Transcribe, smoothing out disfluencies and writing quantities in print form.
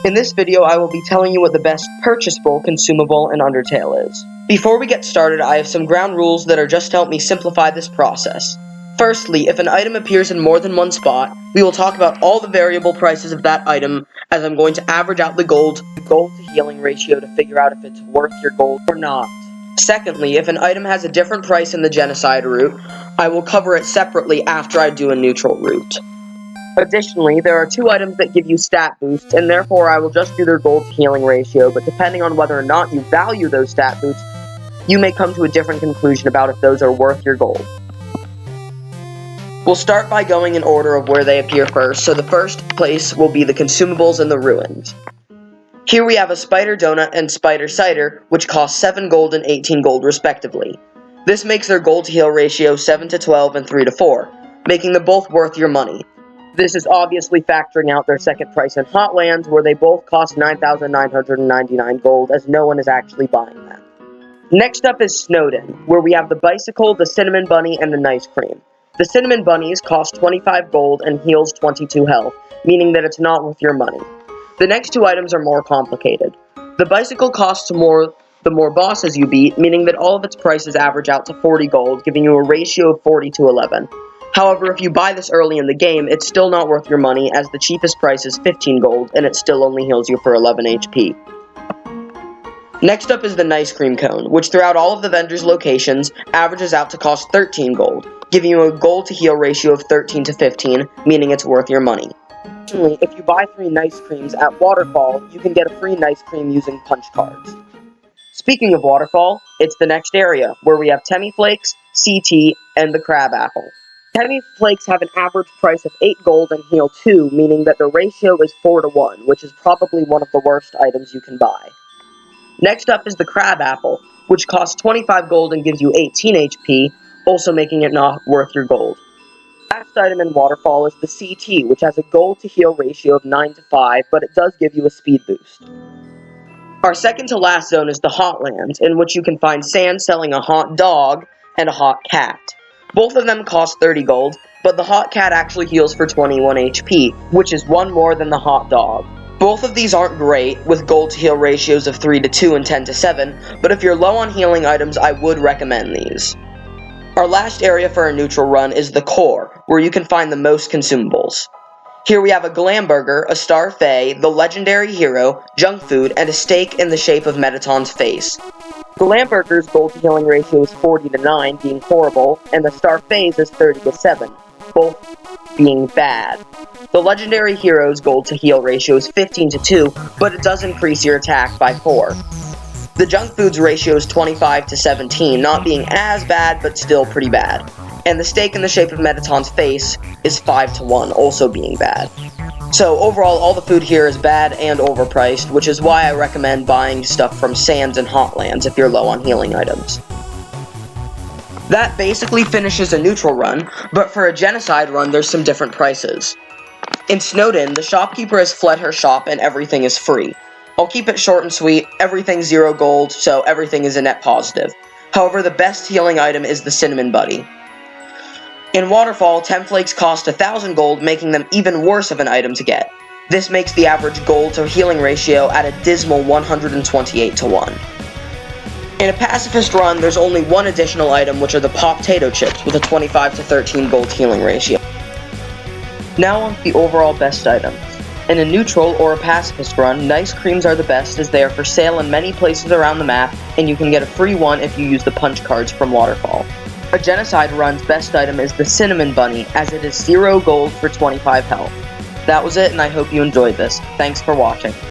In this video, I will be telling you what the best purchasable, consumable, and Undertale is. Before we get started, I have some ground rules that are just to help me simplify this process. Firstly, if an item appears in more than one spot, we will talk about all the variable prices of that item, as I'm going to average out the gold to healing ratio to figure out if it's worth your gold or not. Secondly, if an item has a different price in the genocide route, I will cover it separately after I do a neutral route. Additionally, there are two items that give you stat boosts, and therefore I will just do their gold to healing ratio, but depending on whether or not you value those stat boosts, you may come to a different conclusion about if those are worth your gold. We'll start by going in order of where they appear first, so the first place will be the consumables and the ruins. Here we have a spider donut and spider cider, which cost 7 gold and 18 gold respectively. This makes their gold to heal ratio 7 to 12 and 3 to 4, making them both worth your money. This is obviously factoring out their second price in Hotlands, where they both cost 9,999 gold, as no one is actually buying that. Next up is Snowden, where we have the bicycle, the cinnamon bunny, and the nice cream. The cinnamon bunnies cost 25 gold and heals 22 health, meaning that it's not worth your money. The next two items are more complicated. The bicycle costs more the more bosses you beat, meaning that all of its prices average out to 40 gold, giving you a ratio of 40 to 11. However, if you buy this early in the game, it's still not worth your money, as the cheapest price is 15 gold, and it still only heals you for 11 HP. Next up is the Nice Cream Cone, which throughout all of the vendors' locations, averages out to cost 13 gold, giving you a gold to heal ratio of 13 to 15, meaning it's worth your money. Additionally, if you buy 3 Nice Creams at Waterfall, you can get a free Nice Cream using punch cards. Speaking of Waterfall, it's the next area, where we have Temmie Flakes, CT, and the Crab Apple. Temmie Flakes have an average price of 8 gold and heal 2, meaning that the ratio is 4 to 1, which is probably one of the worst items you can buy. Next up is the Crab Apple, which costs 25 gold and gives you 18 HP, also making it not worth your gold. Last item in Waterfall is the CT, which has a gold to heal ratio of 9 to 5, but it does give you a speed boost. Our second to last zone is the Hotlands, in which you can find Sand selling a hot dog and a hot cat. Both of them cost 30 gold, but the hot cat actually heals for 21 HP, which is 1 more than the hot dog. Both of these aren't great, with gold to heal ratios of 3 to 2 and 10 to 7, but if you're low on healing items, I would recommend these. Our last area for a neutral run is the core, where you can find the most consumables. Here we have a Glamburger, a Starfey, the legendary hero, junk food, and a steak in the shape of Metaton's face. The Glamburger's gold to healing ratio is 40 to 9, being horrible, and the Starfey's is 30 to 7, both being bad. The legendary hero's gold to heal ratio is 15 to 2, but it does increase your attack by 4. The junk food's ratio is 25 to 17, not being as bad, but still pretty bad. And the steak in the shape of Metaton's face is 5 to 1, also being bad. So overall, all the food here is bad and overpriced, which is why I recommend buying stuff from Sands and Hotlands if you're low on healing items. That basically finishes a neutral run, but for a genocide run, there's some different prices. In Snowden, the shopkeeper has fled her shop and everything is free. I'll keep it short and sweet, everything's 0 gold, so everything is a net positive. However, the best healing item is the Cinnamon Buddy. In Waterfall, Temflakes cost 1,000 gold, making them even worse of an item to get. This makes the average gold to healing ratio at a dismal 128 to 1. In a pacifist run, there's only one additional item, which are the Pop-Tato Chips, with a 25 to 13 gold healing ratio. Now on to the overall best items. In a neutral or a pacifist run, Nice Creams are the best, as they are for sale in many places around the map, and you can get a free one if you use the punch cards from Waterfall. A genocide run's best item is the Cinnamon Bunny, as it is 0 gold for 25 health. That was it, and I hope you enjoyed this. Thanks for watching.